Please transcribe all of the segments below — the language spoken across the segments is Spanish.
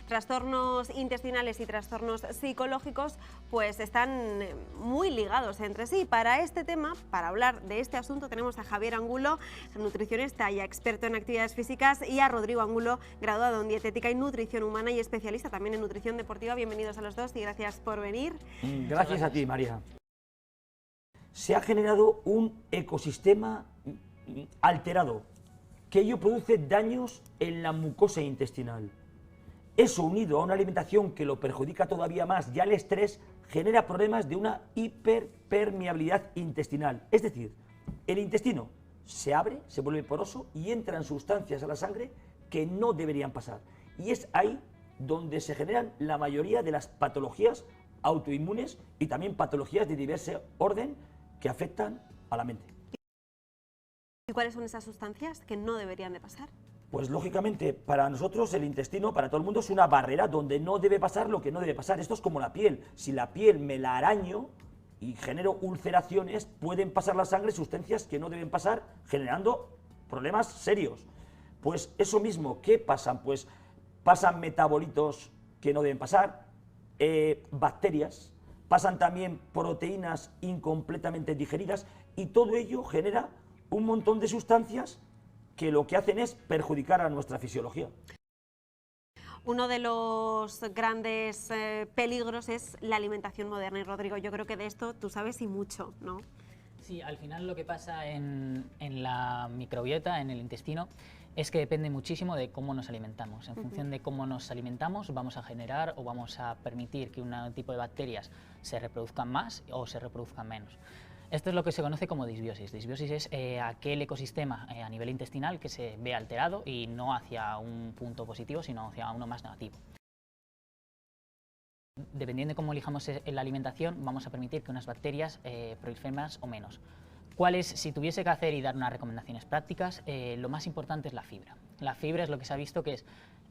trastornos intestinales y trastornos psicológicos pues están muy ligados entre sí. Para este tema, para hablar de este asunto, tenemos a Javier Angulo, nutricionista y experto en actividades físicas, y a Rodrigo Angulo, graduado en dietética y nutrición humana y especialista también en nutrición deportiva. Bienvenidos a los dos y gracias por venir. Gracias a ti, María. Se ha generado un ecosistema alterado, que ello produce daños en la mucosa intestinal. Eso, unido a una alimentación que lo perjudica todavía más y al estrés, genera problemas de una hiperpermeabilidad intestinal. Es decir, el intestino se abre, se vuelve poroso y entran sustancias a la sangre que no deberían pasar. Y es ahí donde se generan la mayoría de las patologías autoinmunes y también patologías de diverso orden que afectan a la mente. ¿Y cuáles son esas sustancias que no deberían de pasar? Pues lógicamente para nosotros el intestino, para todo el mundo, es una barrera donde no debe pasar lo que no debe pasar. Esto es como la piel. Si la piel me la araño y genero ulceraciones, pueden pasar la sangre sustancias que no deben pasar, generando problemas serios. Pues eso mismo, ¿qué pasan? Pues pasan metabolitos que no deben pasar, bacterias, pasan también proteínas incompletamente digeridas y todo ello genera un montón de sustancias que lo que hacen es perjudicar a nuestra fisiología. Uno de los grandes peligros es la alimentación moderna. Y Rodrigo, yo creo que de esto tú sabes y mucho, ¿no? Sí, al final lo que pasa en la microbiota, en el intestino, es que depende muchísimo de cómo nos alimentamos. En función de cómo nos alimentamos vamos a generar o vamos a permitir que un tipo de bacterias se reproduzcan más o se reproduzcan menos. Esto es lo que se conoce como disbiosis. Disbiosis es aquel ecosistema a nivel intestinal que se ve alterado y no hacia un punto positivo, sino hacia uno más negativo. Dependiendo de cómo elijamos la alimentación, vamos a permitir que unas bacterias proliferen más o menos. Si tuviese que hacer y dar unas recomendaciones prácticas, lo más importante es la fibra. La fibra es lo que se ha visto que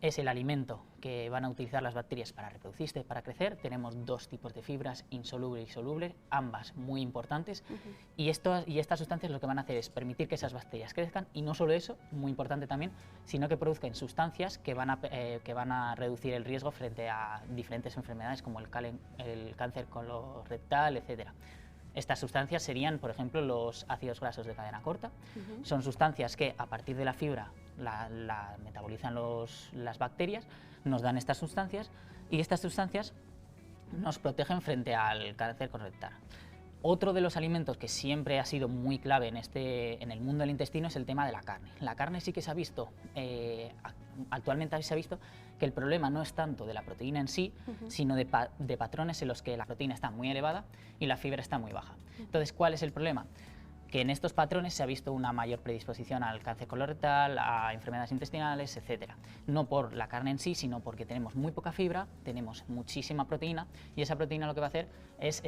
es el alimento que van a utilizar las bacterias para reproducirse, para crecer. Tenemos dos tipos de fibras, insoluble y soluble, ambas muy importantes. Y estas sustancias lo que van a hacer es permitir que esas bacterias crezcan y no solo eso, muy importante también, sino que produzcan sustancias que van a reducir el riesgo frente a diferentes enfermedades como el cáncer colorectal, etc. Estas sustancias serían, por ejemplo, los ácidos grasos de cadena corta. Son sustancias que a partir de la fibra la metabolizan las bacterias, nos dan estas sustancias y estas sustancias nos protegen frente al cáncer colorectal. Otro de los alimentos que siempre ha sido muy clave en el mundo del intestino es el tema de la carne. La carne sí que se ha visto, actualmente se ha visto que el problema no es tanto de la proteína en sí, sino de patrones en los que la proteína está muy elevada y la fibra está muy baja. Entonces, ¿cuál es el problema? Que en estos patrones se ha visto una mayor predisposición al cáncer colorectal, a enfermedades intestinales, etc. No por la carne en sí, sino porque tenemos muy poca fibra, tenemos muchísima proteína y esa proteína lo que va a hacer es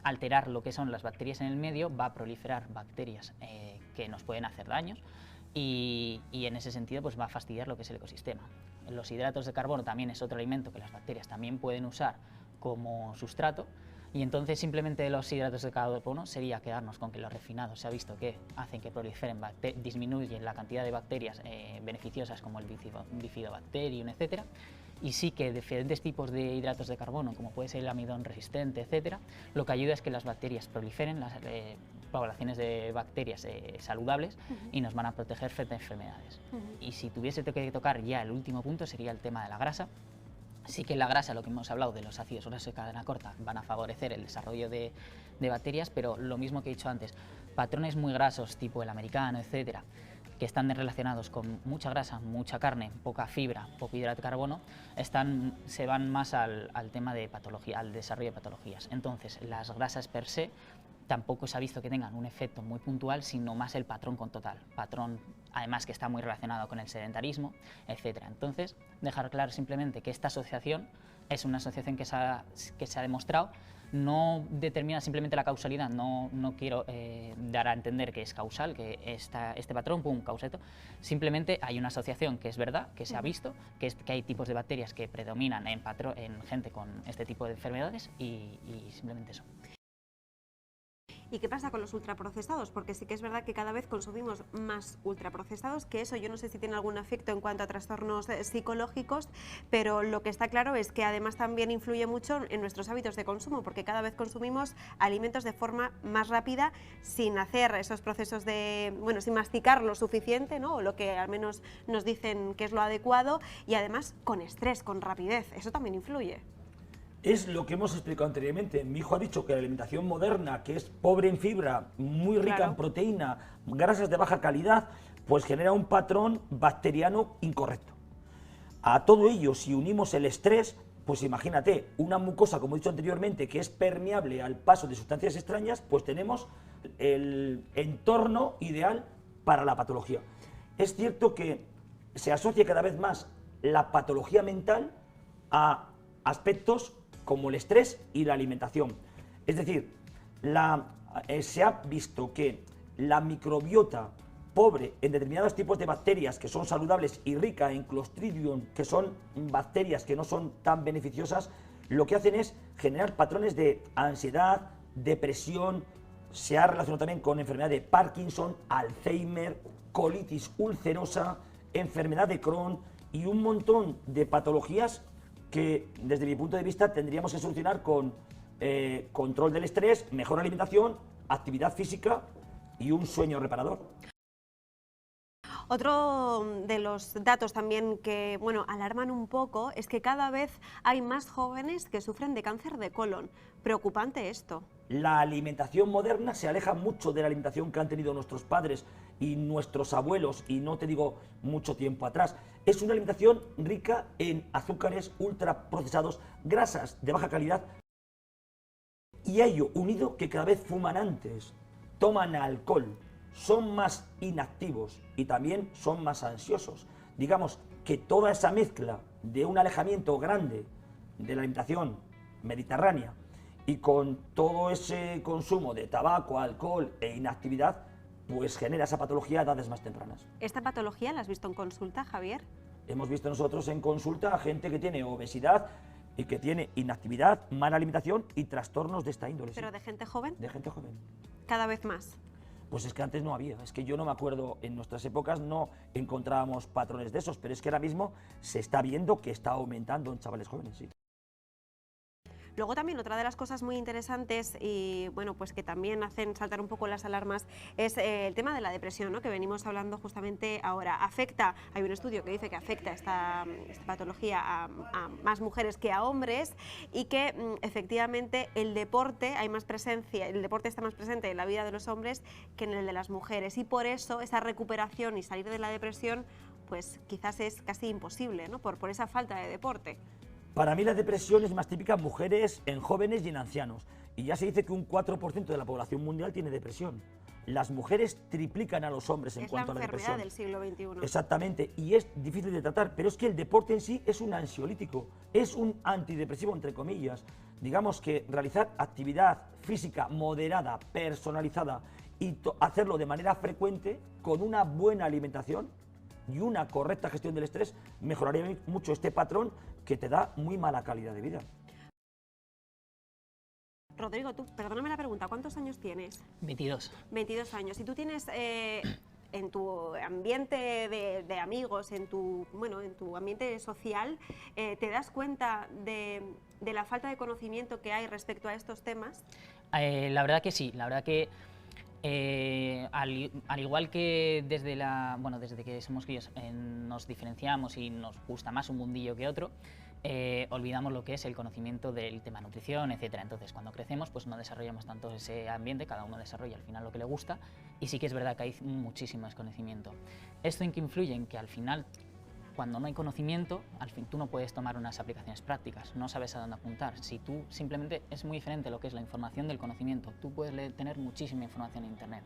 alterar lo que son las bacterias en el medio, va a proliferar bacterias que nos pueden hacer daños y en ese sentido pues va a fastidiar lo que es el ecosistema. Los hidratos de carbono también es otro alimento que las bacterias también pueden usar como sustrato. Y entonces simplemente los hidratos de carbono sería quedarnos con que los refinados se ha visto que hacen que proliferen, disminuyen la cantidad de bacterias beneficiosas como el bifidobacterium, etc. Y sí que diferentes tipos de hidratos de carbono, como puede ser el amidón resistente, etc., lo que ayuda es que las bacterias proliferen, las poblaciones de bacterias saludables y nos van a proteger frente a enfermedades. Y si tuviese que tocar ya el último punto sería el tema de la grasa. Sí que la grasa, lo que hemos hablado de los ácidos grasos de cadena corta, van a favorecer el desarrollo de bacterias, pero lo mismo que he dicho antes, patrones muy grasos tipo el americano, etcétera, que están relacionados con mucha grasa, mucha carne, poca fibra, poco hidrato de carbono, se van más al tema de patología, al desarrollo de patologías. Entonces, las grasas per se tampoco se ha visto que tengan un efecto muy puntual, sino más el patrón con total. Patrón, además, que está muy relacionado con el sedentarismo, etc. Entonces, dejar claro simplemente que esta asociación es una asociación que se ha demostrado, no determina simplemente la causalidad, no quiero dar a entender que es causal, que este patrón, pum, causa esto. Simplemente hay una asociación que es verdad, que se ha visto, que hay tipos de bacterias que predominan en gente con este tipo de enfermedades y simplemente eso. ¿Y qué pasa con los ultraprocesados? Porque sí que es verdad que cada vez consumimos más ultraprocesados, que eso yo no sé si tiene algún efecto en cuanto a trastornos psicológicos, pero lo que está claro es que además también influye mucho en nuestros hábitos de consumo, porque cada vez consumimos alimentos de forma más rápida, sin hacer esos procesos de, bueno, sin masticar lo suficiente, ¿no? O lo que al menos nos dicen que es lo adecuado, y además con estrés, con rapidez, eso también influye. Es lo que hemos explicado anteriormente. Mi hijo ha dicho que la alimentación moderna, que es pobre en fibra, muy rica en proteína, grasas de baja calidad, pues genera un patrón bacteriano incorrecto. A todo ello, si unimos el estrés, pues imagínate, una mucosa, como he dicho anteriormente, que es permeable al paso de sustancias extrañas, pues tenemos el entorno ideal para la patología. Es cierto que se asocia cada vez más la patología mental a aspectos como el estrés y la alimentación. Es decir, se ha visto que la microbiota pobre en determinados tipos de bacterias que son saludables y rica en Clostridium, que son bacterias que no son tan beneficiosas, lo que hacen es generar patrones de ansiedad, depresión, se ha relacionado también con enfermedad de Parkinson, Alzheimer, colitis ulcerosa, enfermedad de Crohn y un montón de patologías que desde mi punto de vista tendríamos que solucionar con control del estrés, mejor alimentación, actividad física y un sueño reparador. Otro de los datos también que, bueno, alarman un poco es que cada vez hay más jóvenes que sufren de cáncer de colon. Preocupante esto. La alimentación moderna se aleja mucho de la alimentación que han tenido nuestros padres y nuestros abuelos, y no te digo mucho tiempo atrás. Es una alimentación rica en azúcares ultraprocesados, grasas de baja calidad, y a ello unido que cada vez fuman antes, toman alcohol, son más inactivos y también son más ansiosos. Digamos que toda esa mezcla de un alejamiento grande de la alimentación mediterránea y con todo ese consumo de tabaco, alcohol e inactividad, pues genera esa patología a edades más tempranas. ¿Esta patología la has visto en consulta, Javier? Hemos visto nosotros en consulta a gente que tiene obesidad y que tiene inactividad, mala alimentación y trastornos de esta índole. ¿Pero sí. de gente joven? De gente joven. Cada vez más. Pues es que antes no había, es que yo no me acuerdo, en nuestras épocas no encontrábamos patrones de esos, pero es que ahora mismo se está viendo que está aumentando en chavales jóvenes, sí. Luego también otra de las cosas muy interesantes y bueno, pues que también hacen saltar un poco las alarmas es el tema de la depresión, ¿no? Que venimos hablando justamente ahora. Hay un estudio que dice que afecta esta patología a más mujeres que a hombres, y que efectivamente el deporte está más presente en la vida de los hombres que en el de las mujeres, y por eso esa recuperación y salir de la depresión pues quizás es casi imposible, ¿no? Por esa falta de deporte. Para mí la depresión es más típica en mujeres, en jóvenes y en ancianos. Y ya se dice que un 4% de la población mundial tiene depresión. Las mujeres triplican a los hombres en cuanto a la depresión. Es la enfermedad del siglo XXI. Exactamente, y es difícil de tratar, pero es que el deporte en sí es un ansiolítico, es un antidepresivo, entre comillas. Digamos que realizar actividad física moderada, personalizada, y hacerlo de manera frecuente, con una buena alimentación y una correcta gestión del estrés, mejoraría mucho este patrón que te da muy mala calidad de vida. Rodrigo, tú, perdóname la pregunta, ¿cuántos años tienes? 22. 22 años. ¿Y tú tienes en tu ambiente de amigos, en tu ambiente social, te das cuenta de la falta de conocimiento que hay respecto a estos temas? La verdad que sí, la verdad que al igual que desde que somos críos nos diferenciamos y nos gusta más un mundillo que otro, olvidamos lo que es el conocimiento del tema nutrición, etcétera. Entonces, cuando crecemos, pues no desarrollamos tanto ese ambiente, cada uno desarrolla al final lo que le gusta, y sí que es verdad que hay muchísimo desconocimiento. ¿Esto en qué influye? En que al final, cuando no hay conocimiento, tú no puedes tomar unas aplicaciones prácticas, no sabes a dónde apuntar. Si tú simplemente, es muy diferente lo que es la información del conocimiento. Tú puedes tener muchísima información en internet,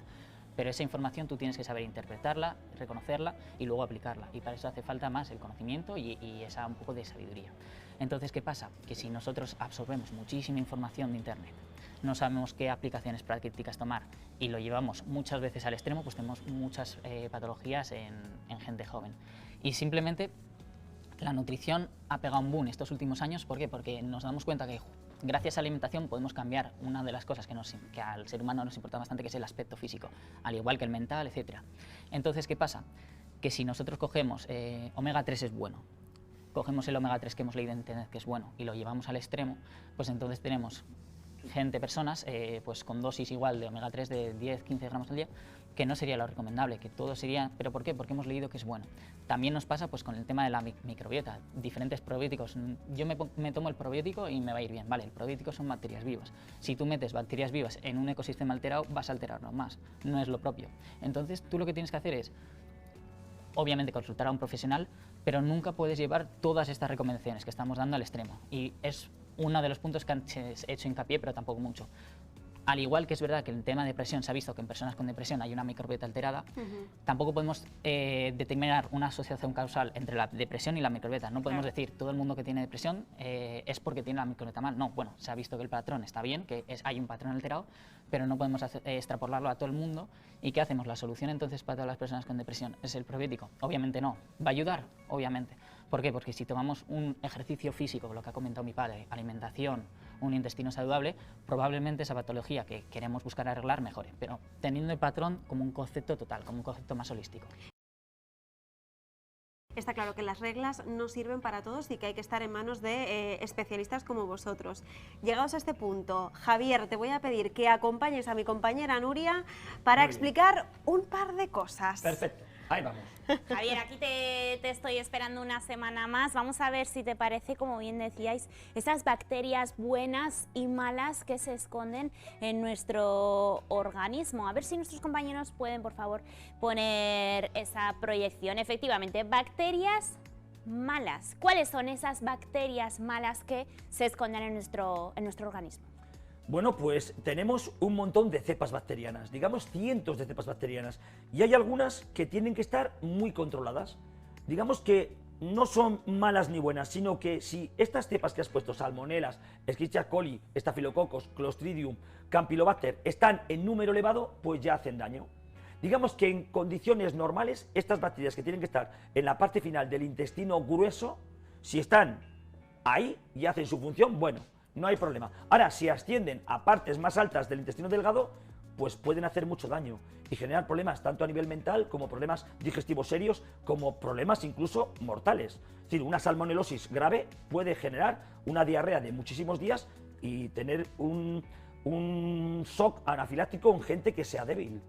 pero esa información tú tienes que saber interpretarla, reconocerla y luego aplicarla, y para eso hace falta más el conocimiento y esa un poco de sabiduría. Entonces, ¿qué pasa? Que si nosotros absorbemos muchísima información de internet, no sabemos qué aplicaciones prácticas tomar y lo llevamos muchas veces al extremo, pues tenemos muchas patologías en gente joven. Y simplemente la nutrición ha pegado un boom estos últimos años. ¿Por qué? Porque nos damos cuenta que gracias a la alimentación podemos cambiar una de las cosas que al ser humano nos importa bastante, que es el aspecto físico, al igual que el mental, etc. Entonces, ¿qué pasa? Que si nosotros cogemos omega 3 es bueno, cogemos el omega 3 que hemos leído en internet que es bueno y lo llevamos al extremo, pues entonces tenemos personas pues con dosis igual de omega 3 de 10-15 gramos al día, que no sería lo recomendable, que todo sería... ¿Pero por qué? Porque hemos leído que es bueno. También nos pasa pues con el tema de la microbiota, diferentes probióticos. Yo me tomo el probiótico y me va a ir bien, vale, el probiótico son bacterias vivas. Si tú metes bacterias vivas en un ecosistema alterado, vas a alterarlo más, no es lo propio. Entonces tú lo que tienes que hacer es, obviamente, consultar a un profesional, pero nunca puedes llevar todas estas recomendaciones que estamos dando al extremo. Y es uno de los puntos que han hecho hincapié, pero tampoco mucho. Al igual que es verdad que en el tema de depresión se ha visto que en personas con depresión hay una microbiota alterada, tampoco podemos determinar una asociación causal entre la depresión y la microbiota. No podemos decir todo el mundo que tiene depresión es porque tiene la microbiota mal. No, bueno, se ha visto que el patrón está bien, que hay un patrón alterado, pero no podemos extrapolarlo a todo el mundo. ¿Y qué hacemos? La solución entonces para todas las personas con depresión es el probiótico. Obviamente no. ¿Va a ayudar? Obviamente. ¿Por qué? Porque si tomamos un ejercicio físico, lo que ha comentado mi padre, alimentación, un intestino saludable, probablemente esa patología que queremos buscar arreglar mejore, pero teniendo el patrón como un concepto total, como un concepto más holístico. Está claro que las reglas no sirven para todos y que hay que estar en manos de especialistas como vosotros. Llegados a este punto, Javier, te voy a pedir que acompañes a mi compañera Nuria para explicar un par de cosas. Perfecto, ahí vamos. Javier, aquí te estoy esperando una semana más. Vamos a ver si te parece, como bien decíais, esas bacterias buenas y malas que se esconden en nuestro organismo. A ver si nuestros compañeros pueden, por favor, poner esa proyección. Efectivamente, bacterias malas. ¿Cuáles son esas bacterias malas que se esconden en nuestro organismo? Bueno, pues tenemos un montón de cepas bacterianas, digamos cientos de cepas bacterianas, y hay algunas que tienen que estar muy controladas. Digamos que no son malas ni buenas, sino que si estas cepas que has puesto, salmonelas, Escherichia coli, Staphylococcus, Clostridium, Campylobacter, están en número elevado, pues ya hacen daño. Digamos que en condiciones normales, estas bacterias que tienen que estar en la parte final del intestino grueso, si están ahí y hacen su función, bueno, no hay problema. Ahora, si ascienden a partes más altas del intestino delgado, pues pueden hacer mucho daño y generar problemas tanto a nivel mental como problemas digestivos serios, como problemas incluso mortales. Es decir, una salmonelosis grave puede generar una diarrea de muchísimos días y tener un shock anafiláctico en gente que sea débil.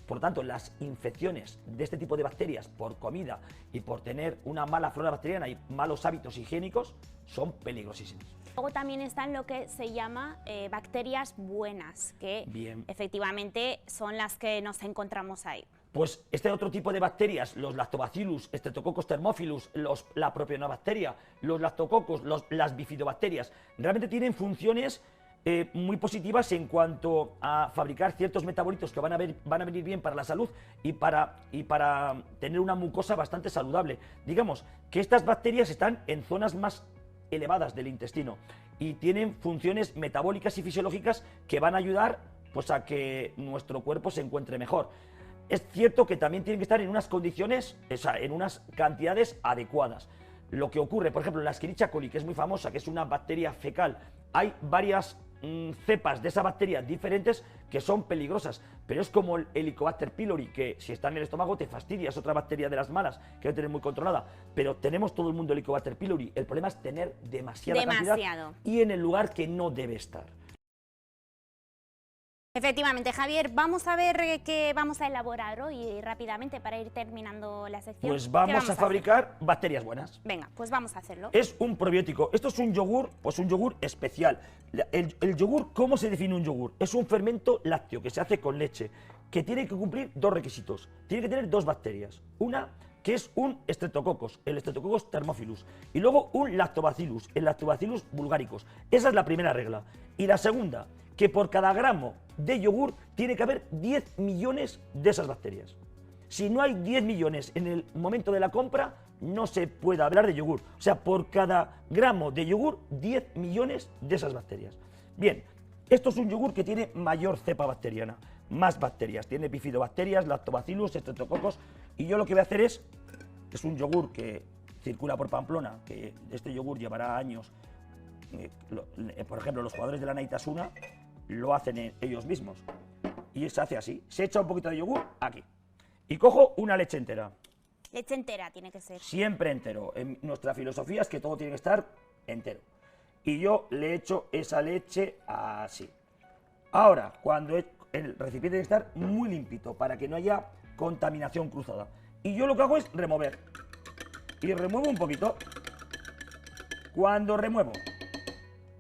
Por lo tanto, las infecciones de este tipo de bacterias por comida y por tener una mala flora bacteriana y malos hábitos higiénicos son peligrosísimas. Luego también están lo que se llama bacterias buenas, que efectivamente son las que nos encontramos ahí. Pues este otro tipo de bacterias, los Lactobacillus, Streptococcus thermophilus, la propionobacteria, los lactococos, las bifidobacterias, realmente tienen funciones muy positivas en cuanto a fabricar ciertos metabolitos que van a venir bien para la salud y para tener una mucosa bastante saludable. Digamos que estas bacterias están en zonas más elevadas del intestino y tienen funciones metabólicas y fisiológicas que van a ayudar pues a que nuestro cuerpo se encuentre mejor. Es cierto que también tienen que estar en unas condiciones, o sea, en unas cantidades adecuadas. Lo que ocurre, por ejemplo, en la Escherichia coli, que es muy famosa, que es una bacteria fecal, hay varias cepas de esa bacteria diferentes que son peligrosas, pero es como el Helicobacter pylori, que si está en el estómago te fastidia, es otra bacteria de las malas que hay que tener muy controlada, pero tenemos todo el mundo Helicobacter pylori. El problema es tener demasiada cantidad y en el lugar que no debe estar. Efectivamente, Javier, vamos a ver qué vamos a elaborar hoy rápidamente para ir terminando la sección. Pues vamos a fabricar bacterias buenas. Venga, pues vamos a hacerlo. Es un probiótico. Esto es un yogur, pues un yogur especial. El yogur, ¿cómo se define un yogur? Es un fermento lácteo que se hace con leche, que tiene que cumplir dos requisitos. Tiene que tener dos bacterias. Una que es un Streptococcus, el Streptococcus thermophilus, y luego un Lactobacillus, el Lactobacillus bulgaricus. Esa es la primera regla. Y la segunda, que por cada gramo de yogur tiene que haber 10 millones de esas bacterias. Si no hay 10 millones en el momento de la compra, no se puede hablar de yogur. O sea, por cada gramo de yogur, 10 millones de esas bacterias. Bien, esto es un yogur que tiene mayor cepa bacteriana, más bacterias. Tiene bifidobacterias, lactobacillus, streptococcus. Y yo lo que voy a hacer es un yogur que circula por Pamplona, que este yogur llevará años por ejemplo, los jugadores de la Naitasuna lo hacen ellos mismos. Y se hace así, se echa un poquito de yogur aquí. Y cojo una leche entera. Leche entera tiene que ser. Siempre entero. En nuestra filosofía es que todo tiene que estar entero. Y yo le echo esa leche así. Ahora, cuando el recipiente tiene que estar muy limpito para que no haya contaminación cruzada. Y yo lo que hago es remover. Y remuevo un poquito. Cuando remuevo,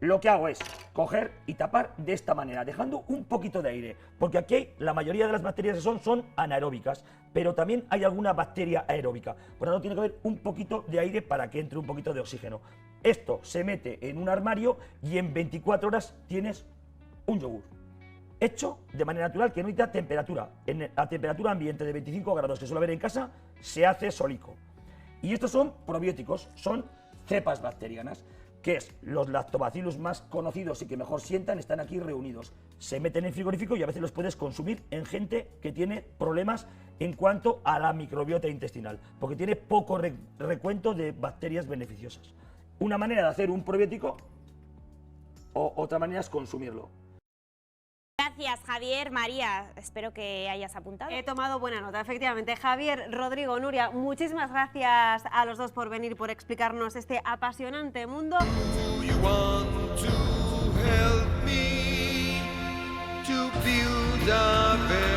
lo que hago es coger y tapar de esta manera, dejando un poquito de aire. Porque aquí la mayoría de las bacterias que son anaeróbicas, pero también hay alguna bacteria aeróbica. Por lo tanto, tiene que haber un poquito de aire para que entre un poquito de oxígeno. Esto se mete en un armario y en 24 horas tienes un yogur. Hecho de manera natural, que no necesita temperatura. A temperatura ambiente de 25 grados que suele haber en casa, se hace solico. Y estos son probióticos, son cepas bacterianas, que es los lactobacillus más conocidos y que mejor sientan, están aquí reunidos. Se meten en frigorífico y a veces los puedes consumir en gente que tiene problemas en cuanto a la microbiota intestinal, porque tiene poco recuento de bacterias beneficiosas. Una manera de hacer un probiótico, o otra manera es consumirlo. Gracias, Javier, María, espero que hayas apuntado. He tomado buena nota, efectivamente. Javier, Rodrigo, Nuria, muchísimas gracias a los dos por venir y por explicarnos este apasionante mundo. Do you want to help me to build a better